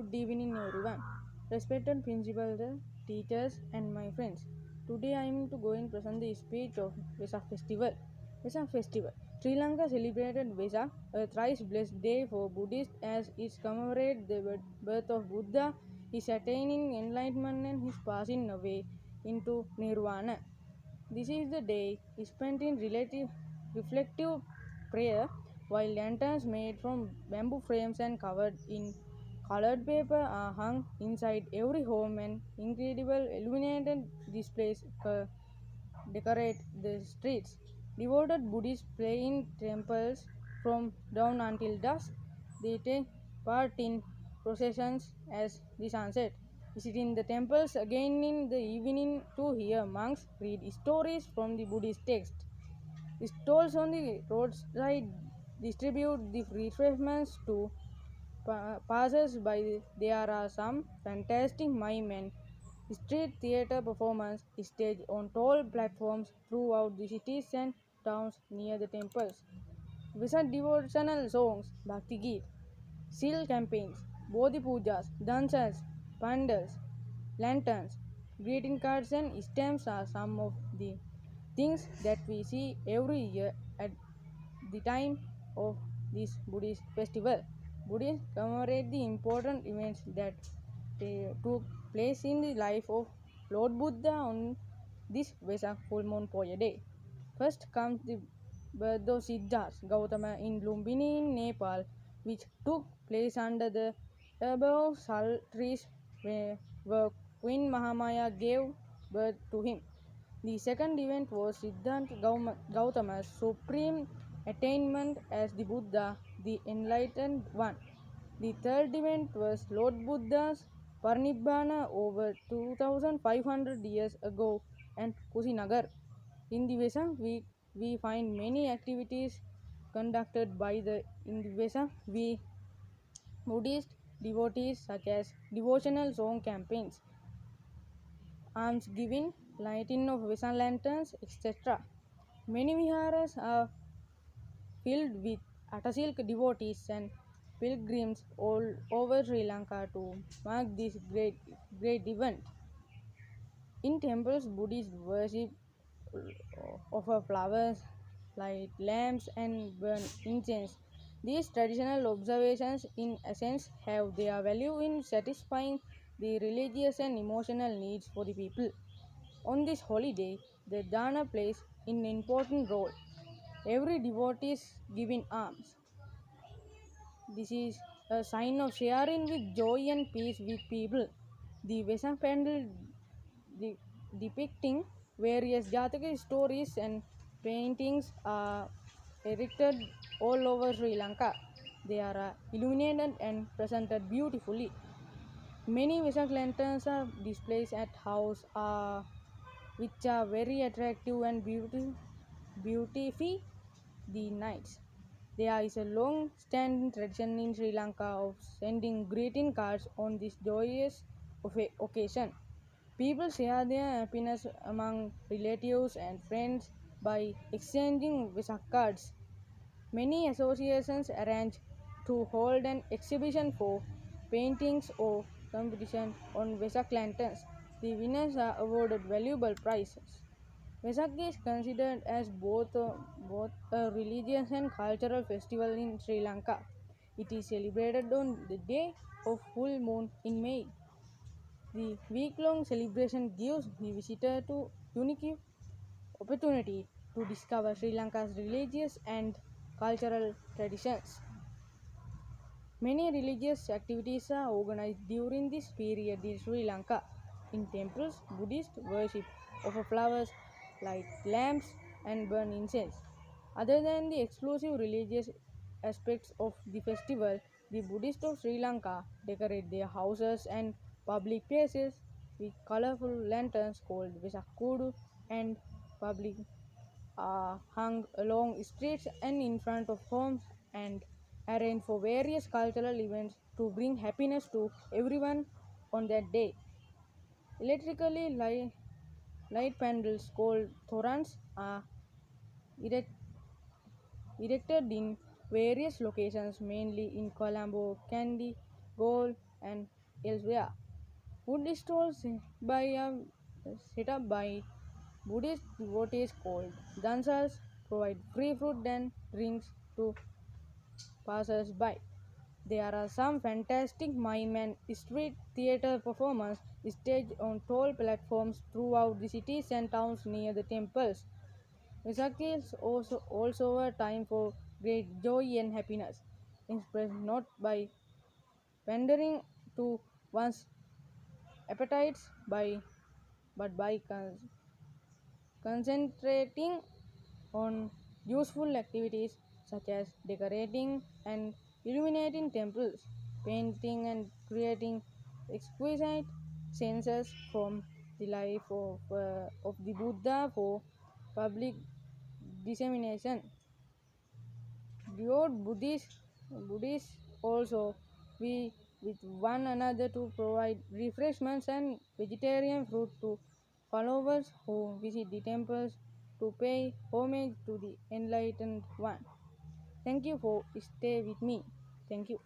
good evening, everyone. Respected principals, teachers, and my friends. Today I am to go and present the speech of Vesak Festival. Vesak Festival. Sri Lanka celebrated Vesak, a thrice blessed day for Buddhists as it commemorates the birth of Buddha, his attaining enlightenment, and his passing away into Nirvana. This is the day spent in reflective prayer, while lanterns made from bamboo frames and covered in colored paper are hung inside every home and incredible illuminated displays decorate the streets. Devoted Buddhists pray in temples from dawn until dusk. They take part in processions as the sunset. Visiting the temples again in the evening to hear monks read stories from the Buddhist text. Stalls on the roadside distribute the refreshments to passers by. There are some fantastic mime and street theater performance staged on tall platforms throughout the cities and towns near the temples. Visit devotional songs, Bhakti Geet, seal campaigns, Bodhi Pujas, dances, pandals, lanterns, greeting cards, and stamps are some of the things that we see every year at the time of this Buddhist festival. Buddhists commemorate the important events that took place in the life of Lord Buddha on this Vesak full moon Poya day. First comes the birth of Siddhartha Gautama in Lumbini in Nepal, which took place under the above sal trees where Queen Mahamaya gave birth to him. The second event was Siddhartha Gautama's supreme attainment as the Buddha, the enlightened one. The third event was Lord Buddha's Parinibbana over 2500 years ago at Kusinagar. In the Vesak week, we find many activities conducted by the in the Vesak week Buddhist devotees such as devotional song campaigns, alms giving, lighting of Vesak lanterns, etc. Many viharas are filled with Atasilk devotees and pilgrims all over Sri Lanka to mark this great event. In temples, Buddhists worship, offer flowers, light lamps, and burn incense. These traditional observations, in essence, have their value in satisfying the religious and emotional needs for the people. On this holiday, the dana plays an important role. Every devotee is giving alms. This is a sign of sharing with joy and peace with people. The Vesak pandal de- depicting various Jataka stories and paintings are erected all over Sri Lanka. They are illuminated and presented beautifully. Many Vesak lanterns are displayed at house which are very attractive and beautify the nights. There is a long standing tradition in Sri Lanka of sending greeting cards on this joyous occasion. People share their happiness among relatives and friends by exchanging Vesak cards. Many associations arrange to hold an exhibition for paintings or competition on Vesak lanterns. The winners are awarded valuable prizes. Vesak is considered as both a religious and cultural festival in Sri Lanka. It is celebrated on the day of full moon in May. The week-long celebration gives the visitor to unique opportunity to discover Sri Lanka's religious and cultural traditions. Many religious activities are organized during this period in Sri Lanka. In temples, Buddhist worship offer flowers, light lamps, and burn incense. Other than the exclusive religious aspects of the festival, the Buddhists of Sri Lanka decorate their houses and public places with colorful lanterns called Vesakudu and public hung along streets and in front of homes and arranged for various cultural events to bring happiness to everyone on that day. Electrically light panels called thorans are erect, erected in various locations, mainly in Colombo, Kandy, Galle, and elsewhere. Food stalls set up by Buddhist devotees called dancers provide free food and drinks to passers-by. There are some fantastic mime and street theater performances staged on tall platforms throughout the cities and towns near the temples. Vaisakhi is also a time for great joy and happiness, expressed not by pandering to one's appetites but by concentrating on useful activities such as decorating and illuminating temples, painting and creating exquisite scenes from the life of the Buddha for public dissemination. Devout Buddhists also we with one another to provide refreshments and vegetarian fruit to followers who visit the temples to pay homage to the enlightened one. Thank you for stay with me. Thank you.